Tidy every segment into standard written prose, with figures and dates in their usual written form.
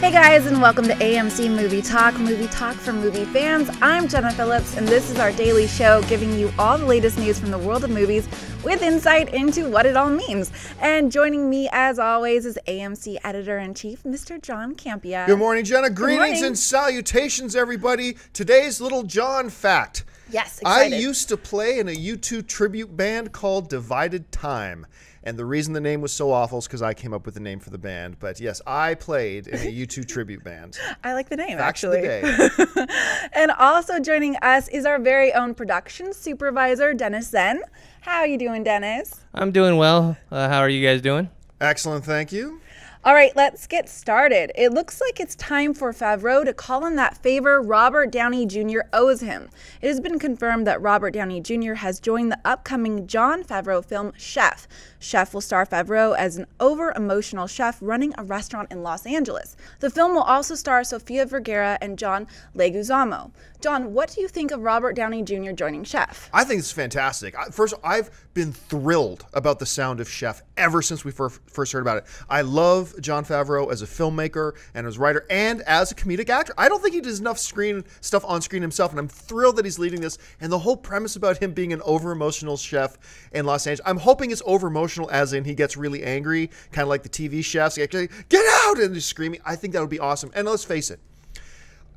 Hey guys, and welcome to AMC Movie Talk for movie fans. I'm Jenna Phillips, and this is our daily show giving you all the latest news from the world of movies with insight into what it all means. And joining me, as always, is AMC Editor-in-Chief, Mr. John Campea. Good morning, Jenna. Greetings and salutations, everybody. Today's little John fact. Yes, excited. I used to play in a U2 tribute band called Divided Time. And the reason the name was so awful is because I came up with the name for the band. But yes, I played in a U2 tribute band. I like the name, Facts actually. Of the day. And also joining us is our very own production supervisor, Dennis Zen. How are you doing, Dennis? I'm doing well. How are you guys doing? Excellent, thank you. All right, let's get started. It looks like it's time for Favreau to call in that favor Robert Downey Jr. owes him. It has been confirmed that Robert Downey Jr. has joined the upcoming Jon Favreau film Chef. Chef will star Favreau as an over-emotional chef running a restaurant in Los Angeles. The film will also star Sofia Vergara and John Leguizamo. John, what do you think of Robert Downey Jr. joining Chef? I think it's fantastic. First, I've been thrilled about the sound of Chef ever since we first heard about it. I love Jon Favreau as a filmmaker and as a writer and as a comedic actor. I don't think he does enough stuff on screen himself, and I'm thrilled that he's leading this. And the whole premise about him being an over-emotional chef in Los Angeles, I'm hoping it's over-emotional as in he gets really angry, kind of like the TV chefs. He actually, get out! And just screaming. I think that would be awesome. And let's face it,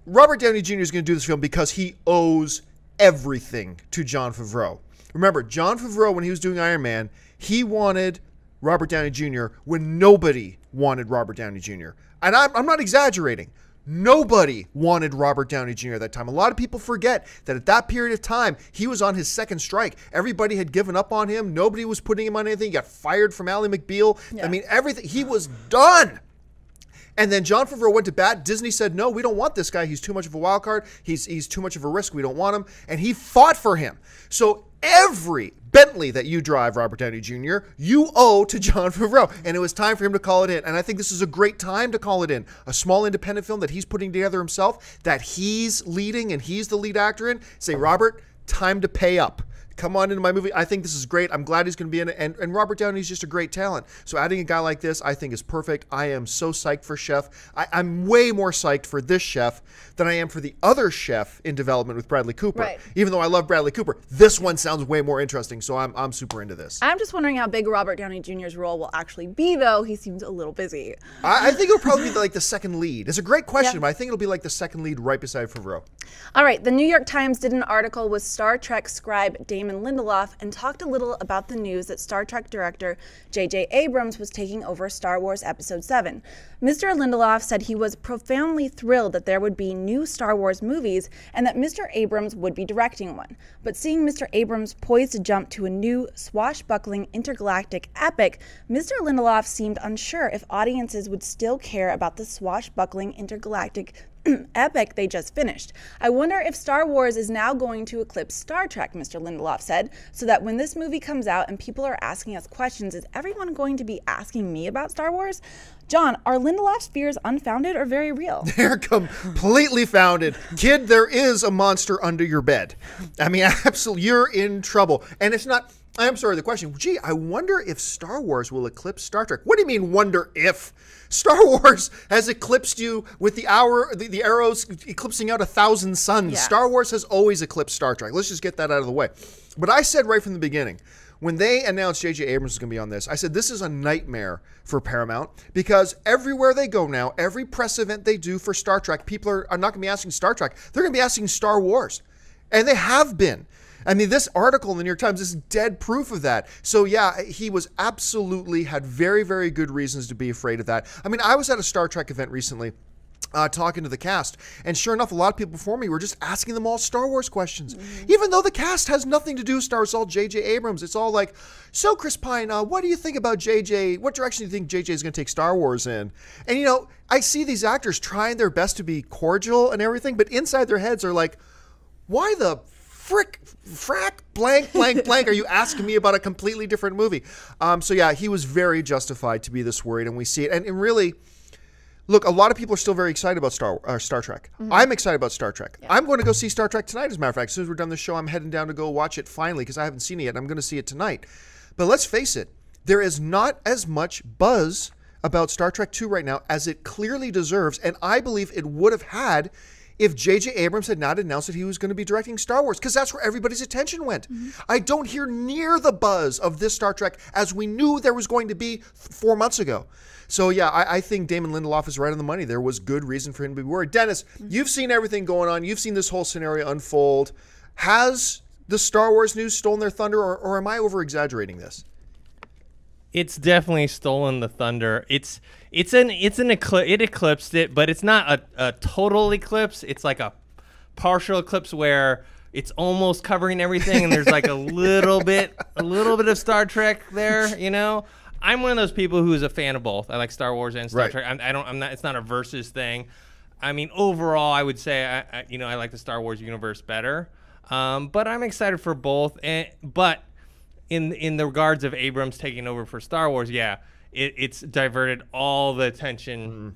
Robert Downey Jr. is going to do this film because he owes everything to Jon Favreau. Remember, Jon Favreau, when he was doing Iron Man, he wanted Robert Downey Jr. when nobody wanted Robert Downey Jr. And I'm not exaggerating. Nobody wanted Robert Downey Jr. at that time. A lot of people forget that at that period of time, he was on his second strike. Everybody had given up on him. Nobody was putting him on anything. He got fired from Ally McBeal. Yeah. I mean, everything. He was done. And then Jon Favreau went to bat. Disney said, no, we don't want this guy. He's too much of a wild card. He's too much of a risk. We don't want him. And he fought for him. So every Bentley that you drive, Robert Downey Jr., you owe to Jon Favreau. And it was time for him to call it in. And I think this is a great time to call it in. A small independent film that he's putting together himself, that he's leading and he's the lead actor in. Say, Robert, time to pay up. Come on into my movie. I think this is great. I'm glad he's going to be in it. And Robert Downey's just a great talent. So adding a guy like this, I think is perfect. I am so psyched for Chef. I'm way more psyched for this Chef than I am for the other Chef in development with Bradley Cooper. Right. Even though I love Bradley Cooper, this one sounds way more interesting. So I'm super into this. I'm just wondering how big Robert Downey Jr.'s role will actually be, though. He seems a little busy. I think it'll probably be like the second lead. It's a great question, but I think it'll be like the second lead right beside Favreau. All right. The New York Times did an article with Star Trek scribe Damon Lindelof and talked a little about the news that Star Trek director J.J. Abrams was taking over Star Wars Episode 7. Mr. Lindelof said he was profoundly thrilled that there would be new Star Wars movies and that Mr. Abrams would be directing one. But seeing Mr. Abrams poised to jump to a new swashbuckling intergalactic epic, Mr. Lindelof seemed unsure if audiences would still care about the swashbuckling intergalactic epic they just finished. I wonder if Star Wars is now going to eclipse Star Trek, Mr. Lindelof said, so that when this movie comes out and people are asking us questions, is everyone going to be asking me about Star Wars? John, are Lindelof's fears unfounded or very real? They're completely founded. Kid, there is a monster under your bed. I mean, absolutely, you're in trouble. And it's not... I'm sorry, the question, gee, I wonder if Star Wars will eclipse Star Trek. What do you mean, wonder if? Star Wars has eclipsed you with the arrows eclipsing out 1,000 suns. Yeah. Star Wars has always eclipsed Star Trek. Let's just get that out of the way. But I said right from the beginning, when they announced J.J. Abrams was going to be on this, I said this is a nightmare for Paramount because everywhere they go now, every press event they do for Star Trek, people are not going to be asking Star Trek. They're going to be asking Star Wars. And they have been. I mean, this article in the New York Times is dead proof of that. So yeah, he was absolutely had very, very good reasons to be afraid of that. I mean, I was at a Star Trek event recently talking to the cast, and sure enough, a lot of people before me were just asking them all Star Wars questions. Even though the cast has nothing to do with Star Wars, it's all J.J. Abrams. It's all like, so Chris Pine, what do you think about J.J.? What direction do you think J.J. is going to take Star Wars in? And you know, I see these actors trying their best to be cordial and everything, but inside their heads are like, why the frack, blank, are you asking me about a completely different movie? So yeah, he was very justified to be this worried, and we see it. And really, look, a lot of people are still very excited about Star Trek. I'm excited about Star Trek. Yeah. I'm going to go see Star Trek tonight, as a matter of fact. As soon as we're done the show, I'm heading down to go watch it finally, because I haven't seen it yet, and I'm going to see it tonight. But let's face it, there is not as much buzz about Star Trek II right now, as it clearly deserves, and I believe it would have had if J.J. Abrams had not announced that he was going to be directing Star Wars, because that's where everybody's attention went. I don't hear near the buzz of this Star Trek as we knew there was going to be 4 months ago. So yeah, I think Damon Lindelof is right on the money. There was good reason for him to be worried. Dennis, you've seen everything going on. You've seen this whole scenario unfold. Has the Star Wars news stolen their thunder, or am I over-exaggerating this? It's definitely stolen the thunder. It eclipsed it, but it's not a total eclipse. It's like a partial eclipse where it's almost covering everything, and there's like a little bit of Star Trek there. You know, I'm one of those people who's a fan of both. I like Star Wars and Star Trek. I'm not. It's not a versus thing. I mean, overall, I would say I like the Star Wars universe better. But I'm excited for both. But in the regards of Abrams taking over for Star Wars, yeah, it's diverted all the attention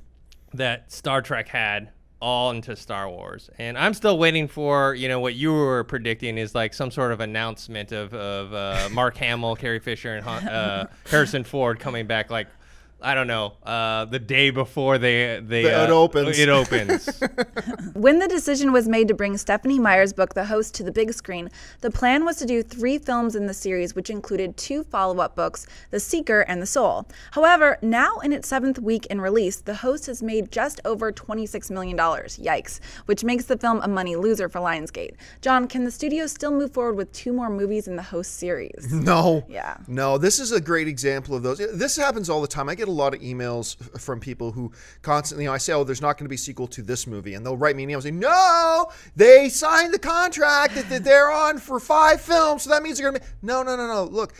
that Star Trek had all into Star Wars. And I'm still waiting for, what you were predicting is like some sort of announcement of Mark Hamill, Carrie Fisher, and Harrison Ford coming back, like, I don't know, the day before it opens. It opens. When the decision was made to bring Stephenie Meyer's book, The Host, to the big screen, the plan was to do 3 films in the series, which included 2 follow-up books, The Seeker and The Soul. However, now in its 7th week in release, The Host has made just over $26 million. Yikes. Which makes the film a money loser for Lionsgate. John, can the studio still move forward with 2 more movies in the Host series? No. Yeah. No, this is a great example of those. This happens all the time. I get a lot of emails from people who constantly, I say, oh, there's not going to be a sequel to this movie. And they'll write me an email saying, no, they signed the contract that they're on for 5 films. So that means they're going to be, no. Look,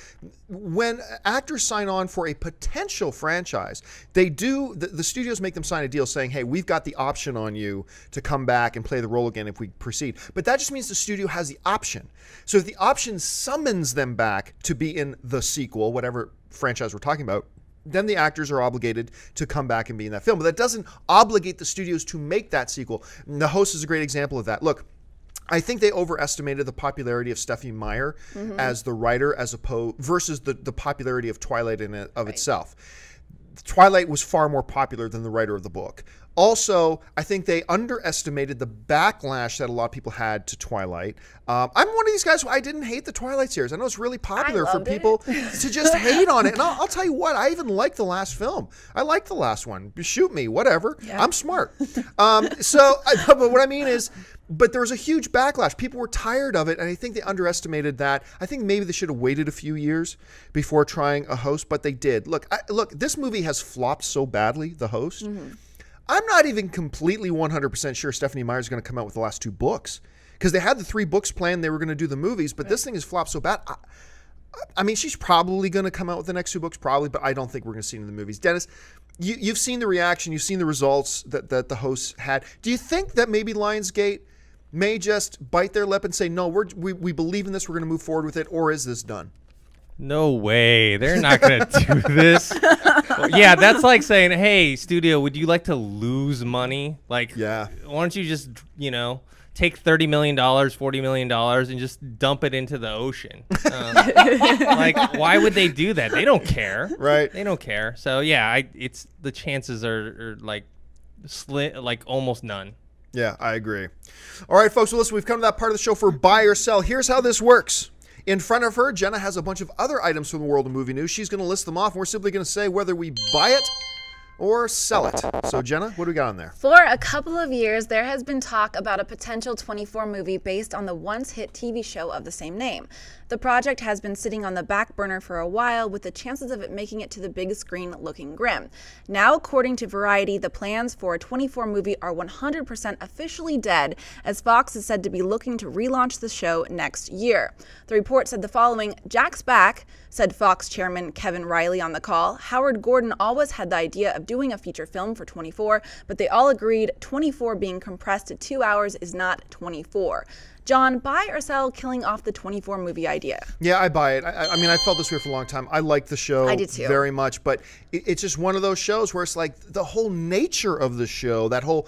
when actors sign on for a potential franchise, they do, the studios make them sign a deal saying, hey, we've got the option on you to come back and play the role again if we proceed. But that just means the studio has the option. So if the option summons them back to be in the sequel, whatever franchise we're talking about, then the actors are obligated to come back and be in that film. But that doesn't obligate the studios to make that sequel. And The Host is a great example of that. Look, I think they overestimated the popularity of Stephenie Meyer as the writer versus the popularity of Twilight in and of itself. Twilight was far more popular than the writer of the book. Also, I think they underestimated the backlash that a lot of people had to Twilight. I'm one of these guys who I didn't hate the Twilight series. I know it's really popular for people to just hate on it. And I'll tell you what, I even liked the last film. I liked the last one. Shoot me, whatever. Yeah. I'm smart. But what I mean is, but there was a huge backlash. People were tired of it, and I think they underestimated that. I think maybe they should have waited a few years before trying a Host, but they did. Look, this movie has flopped so badly, The Host. I'm not even completely 100% sure Stephenie Meyer is going to come out with the last 2 books, because they had the 3 books planned. They were going to do the movies, but this thing has flopped so bad. I mean, she's probably going to come out with the next 2 books, probably, but I don't think we're going to see it in the movies. Dennis, you've seen the reaction. You've seen the results that the hosts had. Do you think that maybe Lionsgate may just bite their lip and say, no, we believe in this, we're going to move forward with it, or is this done? No way. They're not going to do this. Yeah, that's like saying, hey, studio, would you like to lose money? Like, why don't you just, take $30 million, $40 million and just dump it into the ocean? Like, why would they do that? They don't care. Right. They don't care. So, yeah, the chances are like almost none. Yeah, I agree. All right, folks, well, listen, we've come to that part of the show for buy or sell. Here's how this works. In front of her, Jenna has a bunch of other items from the world of movie news. She's going to list them off, and we're simply going to say whether we buy it or sell it. So, Jenna, what do we got on there? For a couple of years, there has been talk about a potential 24 movie based on the once-hit TV show of the same name. The project has been sitting on the back burner for a while, with the chances of it making it to the big screen looking grim. Now, according to Variety, the plans for a 24 movie are 100% officially dead, as Fox is said to be looking to relaunch the show next year. The report said the following: "Jack's back," said Fox chairman Kevin Riley on the call. "Howard Gordon always had the idea of doing a feature film for 24, but they all agreed 24 being compressed to 2 hours is not 24. John, buy or sell killing off the 24 movie idea? Yeah, I buy it. I mean, I felt this way for a long time. I like the show I did too. very much, but it's just one of those shows where it's like the whole nature of the show, that whole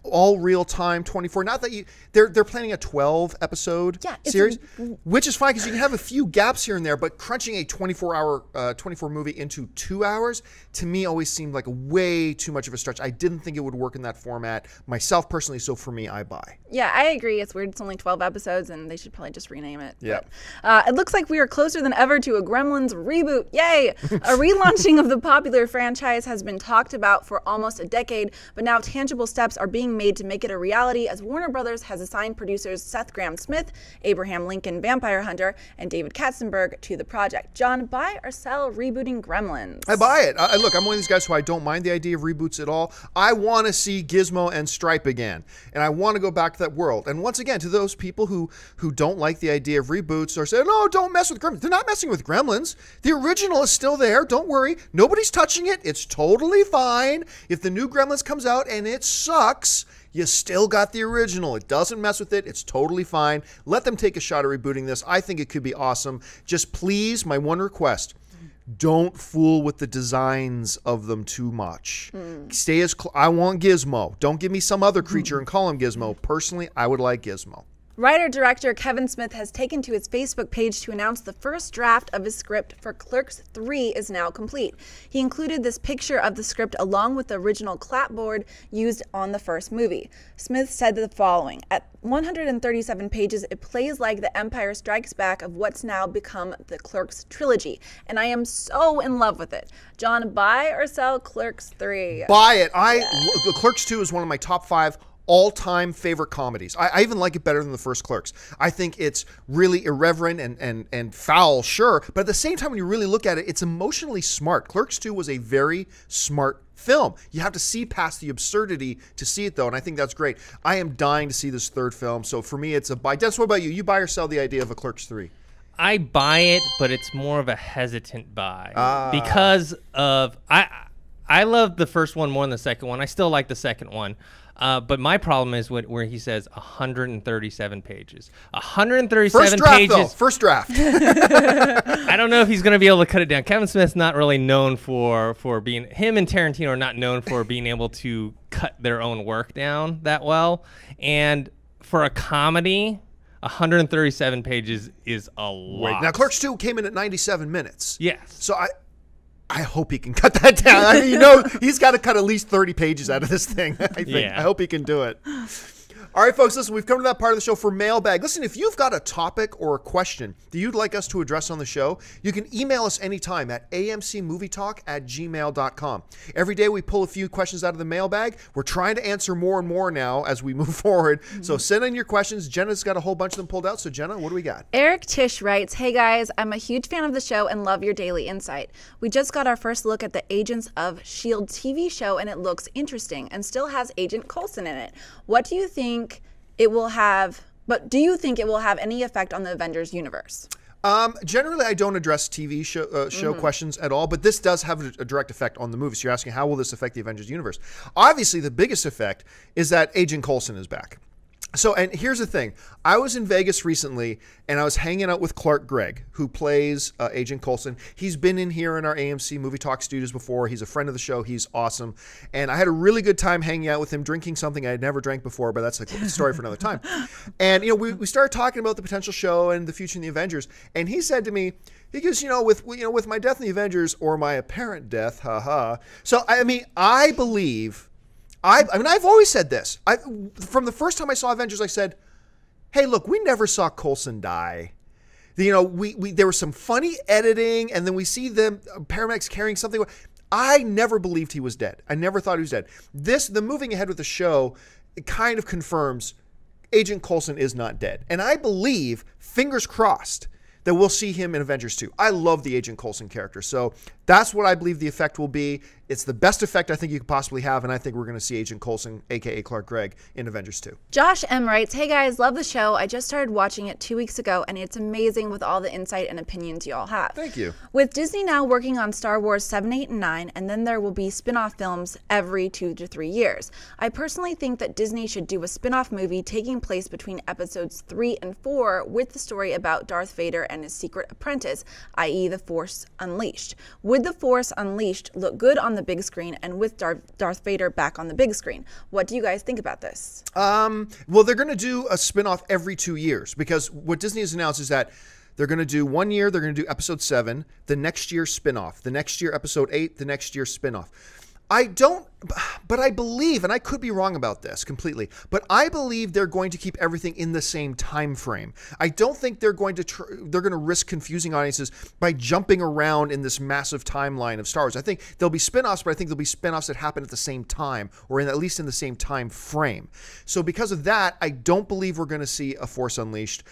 all real time 24. Not that they're planning a 12 episode series, which is fine because you can have a few gaps here and there, but crunching a 24 movie into 2 hours to me always seemed like way too much of a stretch. I didn't think it would work in that format myself personally, so for me, I buy. Yeah, I agree. It's weird. It's only 12 episodes, and they should probably just rename it. Yeah. But, it looks like we are closer than ever to a Gremlins reboot. Yay! A relaunching of the popular franchise has been talked about for almost a decade, but now tangible steps are being made to make it a reality as Warner Brothers has assigned producers Seth Grahame-Smith, Abraham Lincoln Vampire Hunter, and David Katzenberg to the project. John, buy or sell rebooting Gremlins? I buy it. Look, I'm one of these guys who I don't mind the idea of reboots at all. I want to see Gizmo and Stripe again, and I want to go back to that world. And once again, to those people who don't like the idea of reboots or say, no, don't mess with Gremlins. They're not messing with Gremlins. The original is still there. Don't worry. Nobody's touching it. It's totally fine. If the new Gremlins comes out and it sucks, you still got the original. It doesn't mess with it. It's totally fine. Let them take a shot at rebooting this. I think it could be awesome. Just please, my one request, don't fool with the designs of them too much. Stay as I want Gizmo. Don't give me some other creature and call him Gizmo. Personally, I would like Gizmo. Writer-director Kevin Smith has taken to his Facebook page to announce the first draft of his script for Clerks III is now complete. He included this picture of the script along with the original clapboard used on the first movie. Smith said the following: at 137 pages, it plays like The Empire Strikes Back of what's now become the Clerks trilogy, and I am so in love with it. John, buy or sell Clerks III? Buy it. Clerks 2 is one of my top 5 all-time favorite comedies. I even like it better than the first Clerks. I think it's really irreverent and foul, sure, but at the same time, when you really look at it, it's emotionally smart. Clerks 2 was a very smart film. You have to see past the absurdity to see it, though, and I think that's great. I am dying to see this third film, so for me, it's a buy. Dennis, what about you? You buy or sell the idea of a Clerks 3? I buy it, but it's more of a hesitant buy because of I love the first one more than the second one. I still like the second one. But my problem is where he says 137 pages. 137 First draft, pages. though. First draft. I don't know if he's going to be able to cut it down. Kevin Smith's not really known for being, him and Tarantino are not known for being able to cut their own work down that well. And for a comedy, 137 pages is a lot. Wait, now, Clerks 2 came in at 97 minutes. Yes. So I hope he can cut that down. I mean, he's got to cut at least 30 pages out of this thing, I think. Yeah. I hope he can do it. All right, folks, listen, we've come to that part of the show for mailbag. Listen, if you've got a topic or a question that you'd like us to address on the show, you can email us anytime at amcmovietalk@gmail.com. Every day we pull a few questions out of the mailbag. We're trying to answer more and more now as we move forward. So send in your questions. Jenna's got a whole bunch of them pulled out. So, Jenna, what do we got? Eric Tish writes, "Hey guys, I'm a huge fan of the show and love your daily insight. We just got our first look at the Agents of S.H.I.E.L.D. TV show and it looks interesting and still has Agent Coulson in it. What do you think it will have, but do you think it will have any effect on the Avengers universe?" Generally, I don't address TV show questions at all, but this does have a direct effect on the movie. So you're asking, how will this affect the Avengers universe? Obviously, the biggest effect is that Agent Coulson is back. So, and here's the thing. I was in Vegas recently, and I was hanging out with Clark Gregg, who plays Agent Coulson. He's been in here in our AMC Movie Talk studios before. He's a friend of the show. He's awesome. And I had a really good time hanging out with him, drinking something I had never drank before, but that's a story for another time. And, we started talking about the potential show and the future in the Avengers. And he said to me, he goes, with my death in the Avengers, or my apparent death, haha. So, I mean, I believe... I've always said this. From the first time I saw Avengers, I said, hey, look, we never saw Coulson die. There was some funny editing, and then we see them paramedics carrying something. I never believed he was dead. I never thought he was dead. The moving ahead with the show, it kind of confirms Agent Coulson is not dead. And I believe, fingers crossed, that we'll see him in Avengers 2. I love the Agent Coulson character. So that's what I believe the effect will be. It's the best effect I think you could possibly have, and I think we're going to see Agent Coulson, a.k.a. Clark Gregg, in Avengers 2. Josh M. writes, hey guys, love the show. I just started watching it 2 weeks ago, and it's amazing with all the insight and opinions you all have. Thank you. With Disney now working on Star Wars 7, 8, and 9, and then there will be spin-off films every 2 to 3 years. I personally think that Disney should do a spin-off movie taking place between episodes 3 and 4 with the story about Darth Vader and his secret apprentice, i.e. The Force Unleashed. Would The Force Unleashed look good on the big screen and with Darth Vader back on the big screen? What do you guys think about this? Well, they're going to do a spin-off every 2 years, because what Disney has announced is that they're going to do 1 year, they're going to do episode 7, the next year spin-off, the next year episode 8, the next year spin-off. But I believe, and I could be wrong about this completely, but I believe they're going to keep everything in the same time frame. I don't think they're going to risk confusing audiences by jumping around in this massive timeline of Star Wars. I think there'll be spin-offs, but I think there'll be spin-offs that happen at the same time, or at least in the same time frame. So because of that, I don't believe we're going to see a Force Unleashed.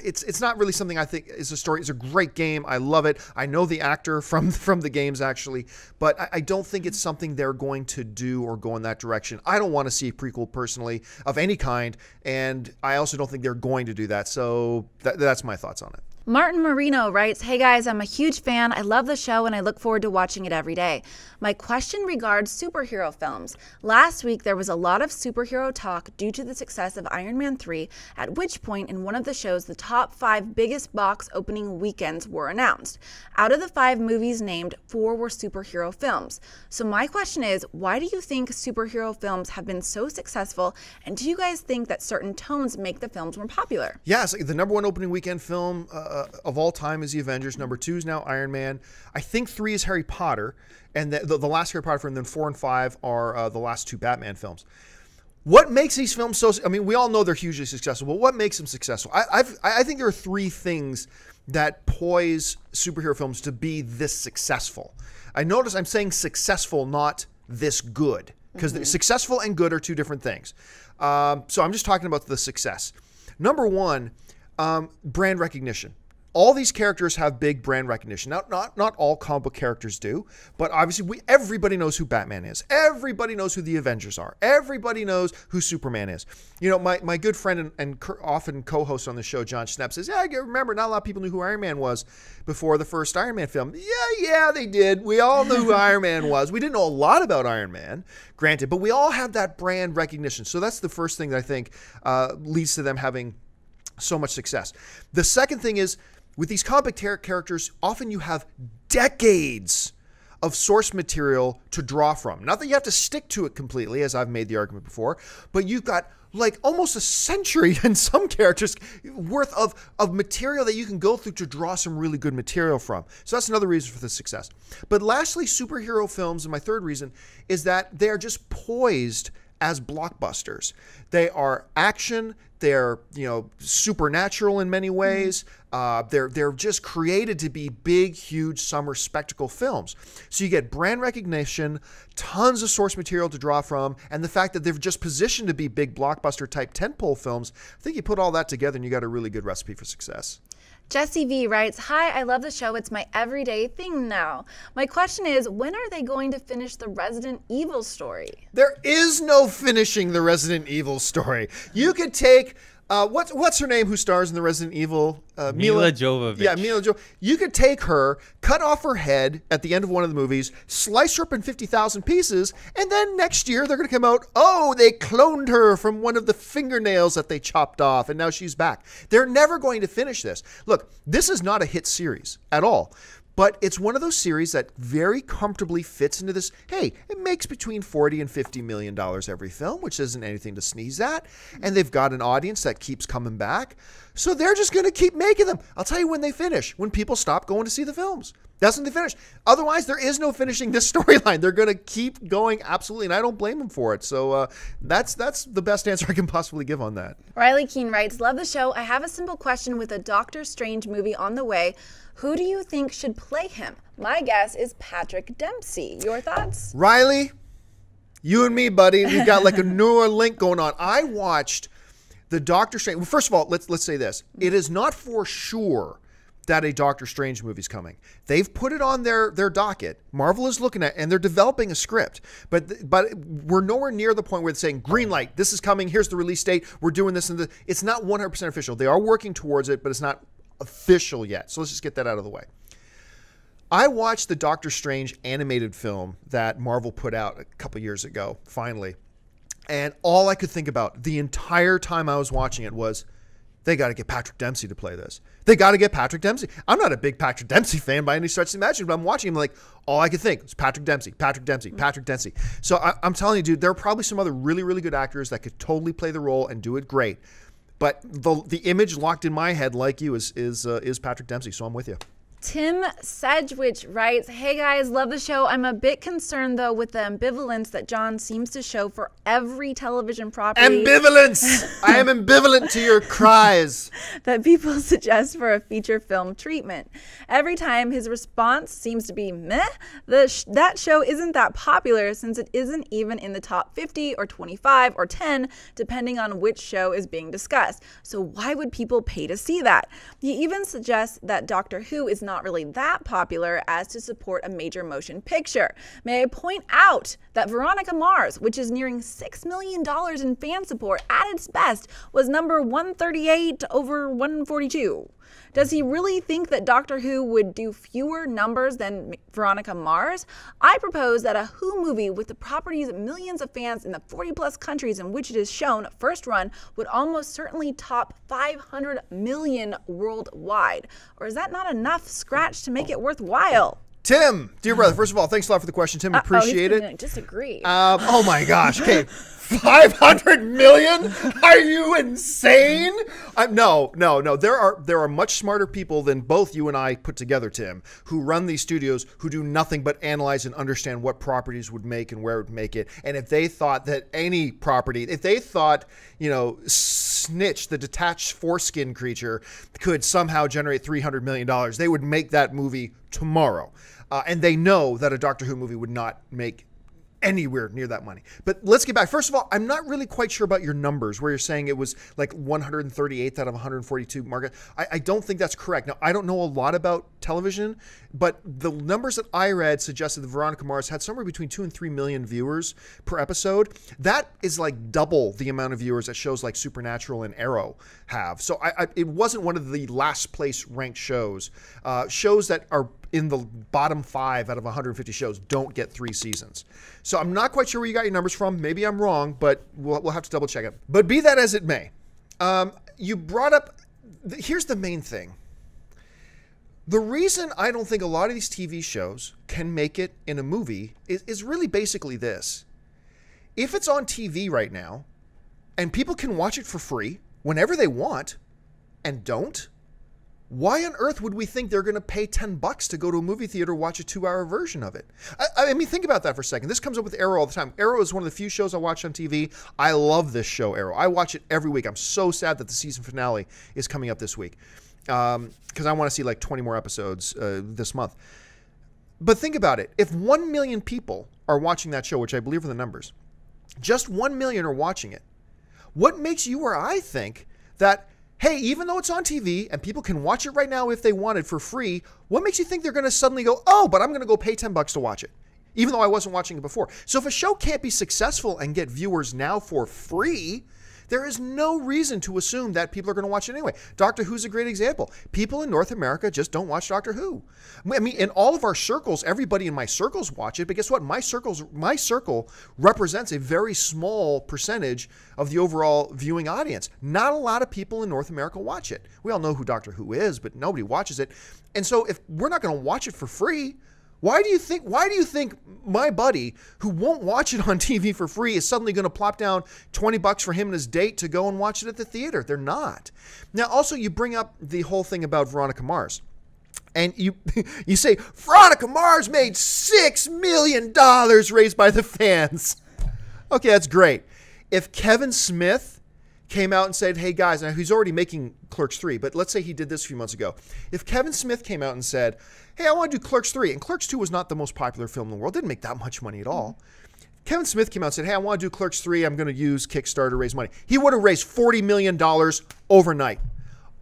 It's not really something I think is a story. It's a great game. I love it. I know the actor from the games, actually, but I don't think it's something they're going to do or go in that direction. I don't want to see a prequel personally of any kind, and I also don't think they're going to do that. So that's my thoughts on it. Martin Marino writes, hey guys, I'm a huge fan. I love the show and I look forward to watching it every day. My question regards superhero films. Last week there was a lot of superhero talk due to the success of Iron Man 3, at which point in one of the shows the top 5 biggest box opening weekends were announced. Out of the 5 movies named, 4 were superhero films. So my question is, why do you think superhero films have been so successful, and do you guys think that certain tones make the films more popular? Yes, the number 1 opening weekend film of all time is The Avengers. Number 2 is now Iron Man. I think 3 is Harry Potter, and the last Harry Potter film, and then 4 and 5 are the last 2 Batman films. What makes these films so, I mean, we all know they're hugely successful, but what makes them successful? I think there are 3 things that poise superhero films to be this successful. I notice I'm saying successful, not this good, because successful and good are 2 different things. So I'm just talking about the success. Number 1, brand recognition. All these characters have big brand recognition. Now, not all comic book characters do, but obviously everybody knows who Batman is. Everybody knows who the Avengers are. Everybody knows who Superman is. You know, my good friend and often co-host on the show, John Schnepp, says, yeah, I remember not a lot of people knew who Iron Man was before the first Iron Man film. Yeah, they did. We all knew who Iron Man was. We didn't know a lot about Iron Man, granted, but we all have that brand recognition. So that's the first thing that I think leads to them having so much success. The second thing is, with these comic characters, often you have decades of source material to draw from. Not that you have to stick to it completely, as I've made the argument before, but you've got like almost a century in some characters worth of material that you can go through to draw some really good material from. So that's another reason for the success. But lastly, superhero films, and my third reason, is that they're just poised as blockbusters. They are action. They're, supernatural in many ways. They're just created to be big, huge summer spectacle films. So you get brand recognition, tons of source material to draw from, and the fact that they're just positioned to be big blockbuster type tentpole films. I think you put all that together and you got a really good recipe for success. Jesse V writes, hi, I love the show. It's my everyday thing now. My question is, when are they going to finish the Resident Evil story? There is no finishing the Resident Evil story. You could take, what's her name who stars in the Resident Evil? Mila Jovovich. Yeah, Mila Jovovich. You could take her, cut off her head at the end of one of the movies, slice her up in 50,000 pieces, and then next year they're going to come out, oh, they cloned her from one of the fingernails that they chopped off, and now she's back. They're never going to finish this. Look, this is not a hit series at all. But it's one of those series that very comfortably fits into this. Hey, it makes between $40 and $50 million every film, which isn't anything to sneeze at. And they've got an audience that keeps coming back. So they're just going to keep making them. I'll tell you when they finish, when people stop going to see the films. That's when they finish. Otherwise, there is no finishing this storyline. They're going to keep going, absolutely, and I don't blame them for it. So that's the best answer I can possibly give on that. Riley Keene writes, love the show. I have a simple question with a Doctor Strange movie on the way. Who do you think should play him? My guess is Patrick Dempsey. Your thoughts? Riley, you and me, buddy, we've got like a newer link going on. I watched the Doctor Strange. Well, first of all, let's say this. It is not for sure that a Doctor Strange movie's coming. They've put it on their docket. Marvel is looking at, and they're developing a script. But we're nowhere near the point where it's saying, green light, this is coming, here's the release date, we're doing this. And it's not 100% official. They are working towards it, but it's not official yet. So let's just get that out of the way. I watched the Doctor Strange animated film that Marvel put out a couple years ago, finally. And all I could think about the entire time I was watching it was, they got to get Patrick Dempsey to play this. They got to get Patrick Dempsey. I'm not a big Patrick Dempsey fan by any stretch of the imagination, but I'm watching him like, all I could think was Patrick Dempsey, Patrick Dempsey, Patrick Dempsey. So I'm telling you, dude, there are probably some other really, really good actors that could totally play the role and do it great. But the image locked in my head, like you, is Patrick Dempsey. So I'm with you. Tim Sedgwick writes, hey guys, love the show. I'm a bit concerned though with the ambivalence that Jon seems to show for every television property. Ambivalence! I am ambivalent to your cries. That people suggest for a feature film treatment. Every time his response seems to be meh, that show isn't that popular since it isn't even in the top 50 or 25 or 10 depending on which show is being discussed. So why would people pay to see that? He even suggests that Doctor Who is not really that popular as to support a major motion picture. May I point out that Veronica Mars, which is nearing $6 million in fan support at its best, was number 138 over 142. Does he really think that Doctor Who would do fewer numbers than Veronica Mars? I propose that a Who movie with the property's millions of fans in the 40-plus countries in which it is shown first run would almost certainly top 500 million worldwide. Or is that not enough scratch to make it worthwhile? Tim, dear brother, first of all, thanks a lot for the question, Tim. Appreciate it. Disagree. Oh my gosh. Okay. 500 million? Are you insane? No. There are much smarter people than both you and I put together, Tim, who run these studios who do nothing but analyze and understand what properties would make and where it would make it. And if they thought that any property, if they thought, Snitch, the detached foreskin creature, could somehow generate $300 million, they would make that movie tomorrow. And they know that a Doctor Who movie would not make anywhere near that money. But let's get back. First of all, I'm not really quite sure about your numbers where you're saying it was like 138th out of 142 market. I don't think that's correct. Now, I don't know a lot about television, but the numbers that I read suggested that Veronica Mars had somewhere between 2 and 3 million viewers per episode. That is like double the amount of viewers that shows like Supernatural and Arrow have. So it wasn't one of the last place ranked shows. Shows that are in the bottom 5 out of 150 shows don't get 3 seasons. So I'm not quite sure where you got your numbers from. Maybe I'm wrong, but we'll have to double check it. But be that as it may, you brought up, here's the main thing. The reason I don't think a lot of these TV shows can make it in a movie is really basically this. If it's on TV right now and people can watch it for free whenever they want and don't, why on earth would we think they're going to pay $10 to go to a movie theater watch a 2-hour version of it? I mean, think about that for a second. This comes up with Arrow all the time. Arrow is one of the few shows I watch on TV. I love this show, Arrow. I watch it every week. I'm so sad that the season finale is coming up this week because I want to see like 20 more episodes this month. But think about it. If 1 million people are watching that show, which I believe are the numbers, just 1 million are watching it. What makes you or I think that, hey, even though it's on TV and people can watch it right now if they wanted for free, what makes you think they're going to suddenly go, oh, but I'm going to go pay $10 to watch it, even though I wasn't watching it before? So if a show can't be successful and get viewers now for free, there is no reason to assume that people are going to watch it anyway. Doctor Who's a great example. People in North America just don't watch Doctor Who. I mean, in all of our circles, everybody in my circles watch it, but guess what? My circle represents a very small percentage of the overall viewing audience. Not a lot of people in North America watch it. We all know who Doctor Who is, but nobody watches it. And so if we're not going to watch it for free, why do you think my buddy who won't watch it on TV for free is suddenly going to plop down $20 for him and his date to go and watch it at the theater? They're not. Now, also, you bring up the whole thing about Veronica Mars. And you say, Veronica Mars made $6 million raised by the fans. Okay, that's great. If Kevin Smith came out and said, hey guys, now he's already making Clerks 3, but let's say he did this a few months ago. If Kevin Smith came out and said, hey, I want to do Clerks 3, and Clerks 2 was not the most popular film in the world, didn't make that much money at all. Kevin Smith came out and said, hey, I want to do Clerks 3, I'm going to use Kickstarter to raise money. He would have raised $40 million overnight.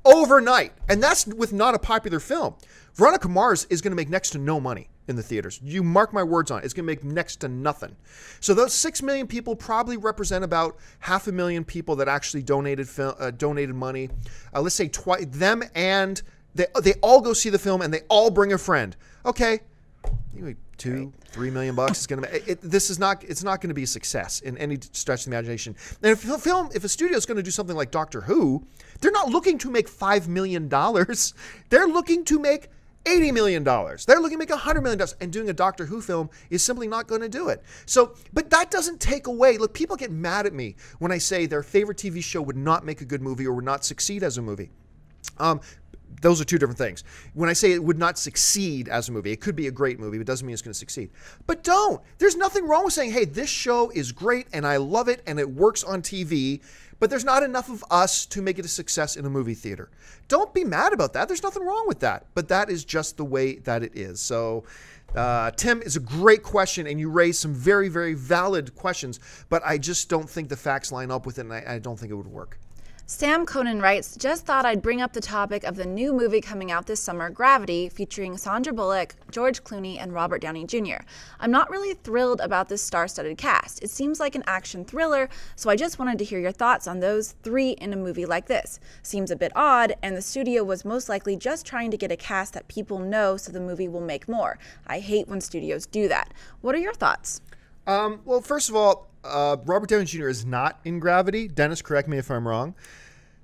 overnight. And that's with not a popular film. Veronica Mars is going to make next to no money in the theaters. You mark my words on it. It's going to make next to nothing. So those 6 million people probably represent about 500,000 people that actually donated money. Let's say them, and they all go see the film and they all bring a friend. Okay, $2-3 million is going to. It's not going to be a success in any stretch of the imagination. And if a studio is going to do something like Doctor Who, they're not looking to make $5 million. They're looking to make $80 million. They're looking to make $100 million, and doing a Doctor Who film is simply not going to do it. So, but that doesn't take away. Look, people get mad at me when I say their favorite TV show would not make a good movie or would not succeed as a movie. Those are two different things. When I say it would not succeed as a movie, it could be a great movie, but it doesn't mean it's going to succeed. But don't. There's nothing wrong with saying, hey, this show is great and I love it and it works on TV, but there's not enough of us to make it a success in a movie theater. Don't be mad about that. There's nothing wrong with that. But that is just the way that it is. So, Tim, is a great question, and you raised some very, very valid questions, but I just don't think the facts line up with it, and I don't think it would work. Sam Conan writes, just thought I'd bring up the topic of the new movie coming out this summer, Gravity, featuring Sandra Bullock, George Clooney, and Robert Downey Jr. I'm not really thrilled about this star-studded cast. It seems like an action thriller, so I just wanted to hear your thoughts on those three in a movie like this. Seems a bit odd, and the studio was most likely just trying to get a cast that people know so the movie will make more. I hate when studios do that. What are your thoughts? Well, first of all, Robert Downey Jr. is not in Gravity. Dennis, correct me if I'm wrong.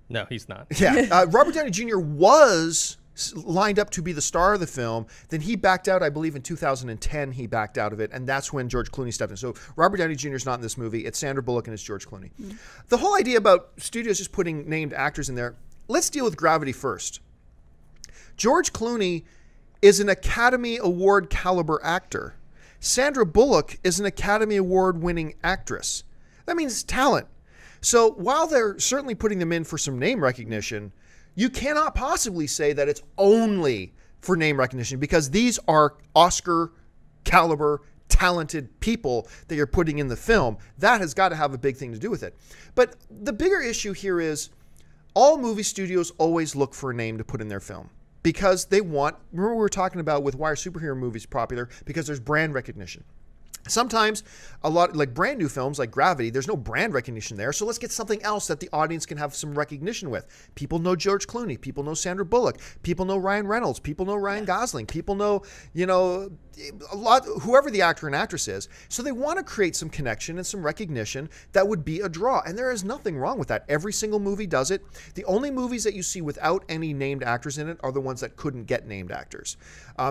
No, he's not. Yeah, Robert Downey Jr. was lined up to be the star of the film. Then he backed out, I believe in 2010 he backed out of it, and that's when George Clooney stepped in. So Robert Downey Jr. is not in this movie. It's Sandra Bullock and it's George Clooney. The whole idea about studios just putting named actors in there, let's deal with Gravity first. George Clooney is an Academy Award caliber actor. Sandra Bullock is an Academy Award winning actress. That means talent. So while they're certainly putting them in for some name recognition, you cannot possibly say that it's only for name recognition, because these are Oscar caliber talented people that you're putting in the film. That has got to have a big thing to do with it. But the bigger issue here is all movie studios always look for a name to put in their film, because they want, remember we were talking about with why are superhero movies popular? Because there's brand recognition. Sometimes a lot, like brand new films like Gravity, there's no brand recognition there. So let's get something else that the audience can have some recognition with. People know George Clooney. People know Sandra Bullock. People know Ryan Reynolds. People know Ryan Gosling. People know, a lot, whoever the actor and actress is. So they want to create some connection and some recognition that would be a draw. And there is nothing wrong with that. Every single movie does it. The only movies that you see without any named actors in it are the ones that couldn't get named actors.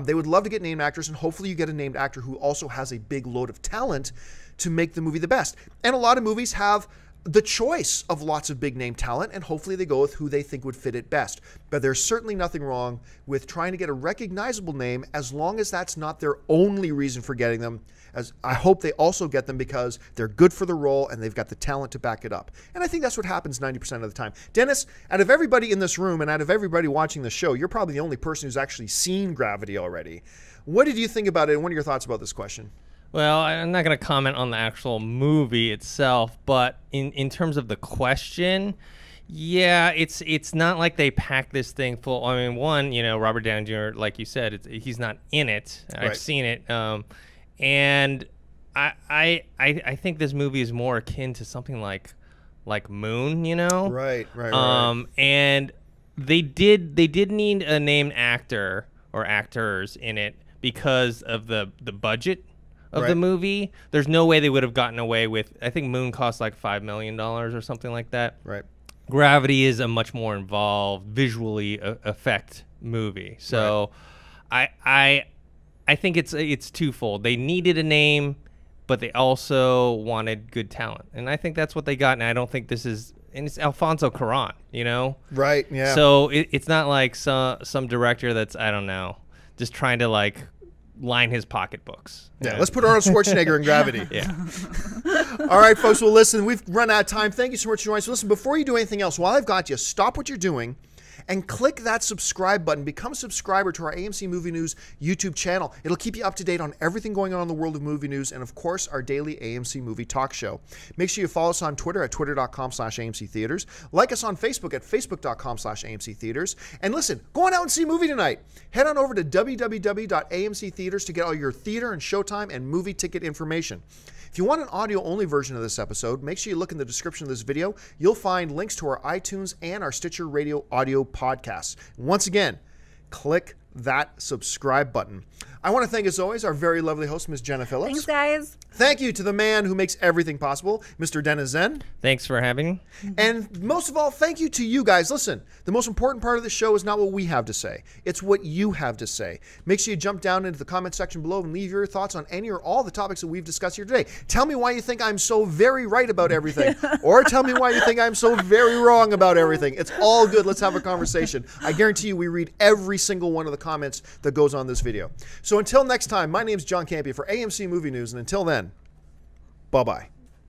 They would love to get named actors, and hopefully you get a named actor who also has a big load of talent to make the movie the best. And a lot of movies have the choice of lots of big name talent, and hopefully they go with who they think would fit it best. But there's certainly nothing wrong with trying to get a recognizable name, as long as that's not their only reason for getting them. As I hope they also get them because they're good for the role and they've got the talent to back it up. And I think that's what happens 90% of the time. Dennis, out of everybody in this room and out of everybody watching the show, you're probably the only person who's actually seen Gravity already. What did you think about it, and what are your thoughts about this question? Well, I'm not going to comment on the actual movie itself, but in terms of the question, yeah, it's not like they packed this thing full. I mean, one, Robert Downey Jr., like you said, he's not in it. Right. I've seen it, and I think this movie is more akin to something like Moon, Right. And they did need a named actor or actors in it because of the budget of the movie. There's no way they would have gotten away with, I think Moon cost like $5 million or something like that. Right. Gravity is a much more involved visually effect movie. So I think it's twofold. They needed a name, but they also wanted good talent. And I think that's what they got. And I don't think this is, and it's Alfonso Cuarón, Right, yeah. So it's not like some director that's, I don't know, just trying to line his pocketbooks. Yeah, let's put Arnold Schwarzenegger in Gravity. Yeah. All right, folks, well, listen, we've run out of time. Thank you so much for joining us. Listen, before you do anything else, while I've got you, stop what you're doing and click that subscribe button. Become a subscriber to our AMC Movie News YouTube channel. It'll keep you up to date on everything going on in the world of movie news and, of course, our daily AMC Movie Talk show. Make sure you follow us on Twitter at twitter.com/AMC Theaters. Like us on Facebook at facebook.com/AMC Theaters. And listen, go on out and see a movie tonight. Head on over to www.AMC Theaters to get all your theater and showtime and movie ticket information. If you want an audio-only version of this episode, make sure you look in the description of this video. You'll find links to our iTunes and our Stitcher Radio audio podcasts. Once again, click that subscribe button. I want to thank, as always, our very lovely host, Ms. Jenna Phillips. Thanks, guys. Thank you to the man who makes everything possible, Mr. Dennis Zen. Thanks for having me. And most of all, thank you to you guys. Listen, the most important part of the show is not what we have to say. It's what you have to say. Make sure you jump down into the comment section below and leave your thoughts on any or all the topics that we've discussed here today. Tell me why you think I'm so very right about everything. Or tell me why you think I'm so very wrong about everything. It's all good. Let's have a conversation. I guarantee you we read every single one of the comments that goes on this video. So until next time, my name's John Campea for AMC Movie News, and until then, bye-bye.